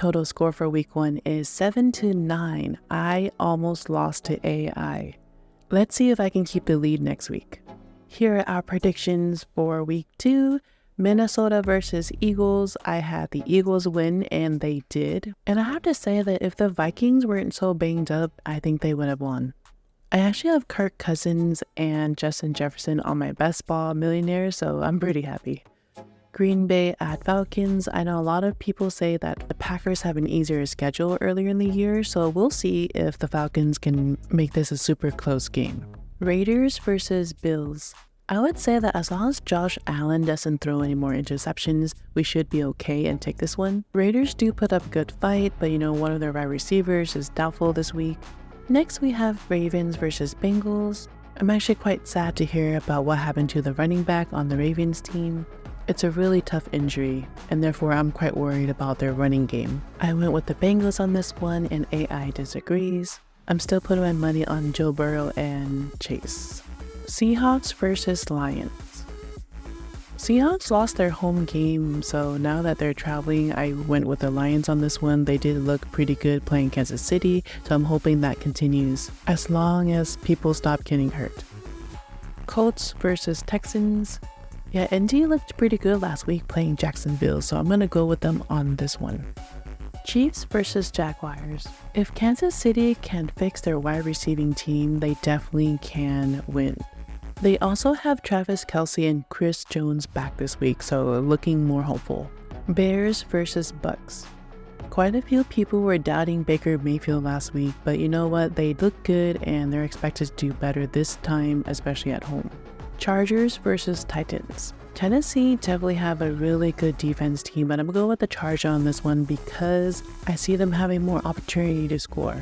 total score for week 1 is 7-9. I almost lost to AI. Let's see if I can keep the lead next week. Here are our predictions for week 2. Minnesota versus Eagles. I had the Eagles win, and they did. And I have to say that if the Vikings weren't so banged up, I think they would have won. I actually have Kirk Cousins and Justin Jefferson on my best ball millionaire, so I'm pretty happy. Green Bay at Falcons. I know a lot of people say that the Packers have an easier schedule earlier in the year, so we'll see if the Falcons can make this a super close game. Raiders versus Bills. I would say that as long as Josh Allen doesn't throw any more interceptions, we should be okay and take this one. Raiders do put up a good fight, but one of their wide receivers is doubtful this week. Next, we have Ravens versus Bengals. I'm actually quite sad to hear about what happened to the running back on the Ravens team. It's a really tough injury, and therefore I'm quite worried about their running game. I went with the Bengals on this one, and AI disagrees. I'm still putting my money on Joe Burrow and Chase. Seahawks versus Lions. Seahawks lost their home game, so now that they're traveling, I went with the Lions on this one. They did look pretty good playing Kansas City, so I'm hoping that continues as long as people stop getting hurt. Colts versus Texans. Yeah, ND looked pretty good last week playing Jacksonville, so I'm going to go with them on this one. Chiefs versus Jaguars. If Kansas City can fix their wide receiving team, they definitely can win. They also have Travis Kelce and Chris Jones back this week, so looking more hopeful. Bears versus Bucks. Quite a few people were doubting Baker Mayfield last week, but you know what? They look good and they're expected to do better this time, especially at home. Chargers versus Titans. Tennessee definitely have a really good defense team, but I'm going to go with the Chargers on this one because I see them having more opportunity to score.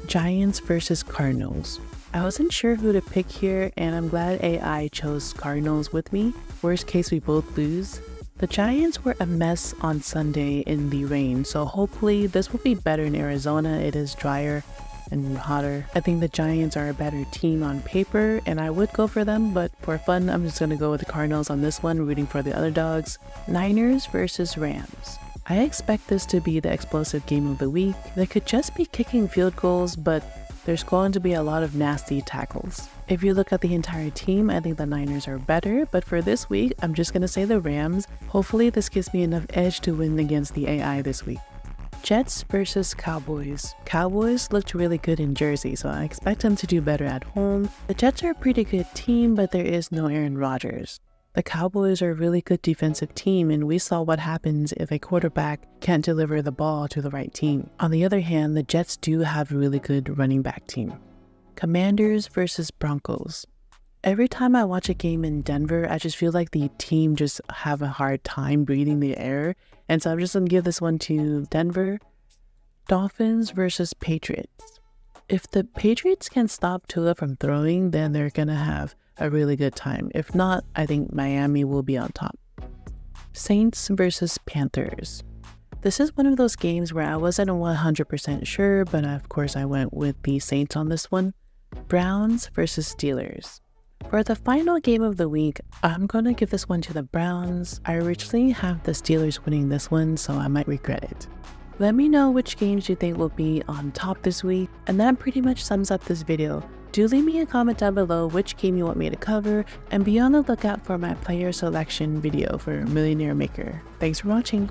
Giants versus Cardinals. I wasn't sure who to pick here, and I'm glad AI chose Cardinals with me. Worst case, we both lose. The Giants were a mess on Sunday in the rain, so hopefully this will be better in Arizona. It is drier and hotter. I think the Giants are a better team on paper, and I would go for them, but for fun, I'm just going to go with the Cardinals on this one, rooting for the underdogs. Niners versus Rams. I expect this to be the explosive game of the week. They could just be kicking field goals, but there's going to be a lot of nasty tackles. If you look at the entire team, I think the Niners are better, but for this week, I'm just going to say the Rams. Hopefully this gives me enough edge to win against the AI this week. Jets versus Cowboys. Cowboys looked really good in Jersey, so I expect them to do better at home. The Jets are a pretty good team, but there is no Aaron Rodgers. The Cowboys are a really good defensive team, and we saw what happens if a quarterback can't deliver the ball to the right team. On the other hand, the Jets do have a really good running back team. Commanders versus Broncos. Every time I watch a game in Denver, I just feel like the team just have a hard time breathing the air. And so I'm just going to give this one to Denver. Dolphins versus Patriots. If the Patriots can stop Tua from throwing, then they're going to have a really good time. If not, I think Miami will be on top. Saints versus Panthers. This is one of those games where I wasn't 100% sure, but of course I went with the Saints on this one. Browns versus Steelers. For the final game of the week, I'm going to give this one to the Browns. I originally have the Steelers winning this one, so I might regret it. Let me know which games you think will be on top this week, and that pretty much sums up this video. Do leave me a comment down below which game you want me to cover, and be on the lookout for my player selection video for Millionaire Maker. Thanks for watching!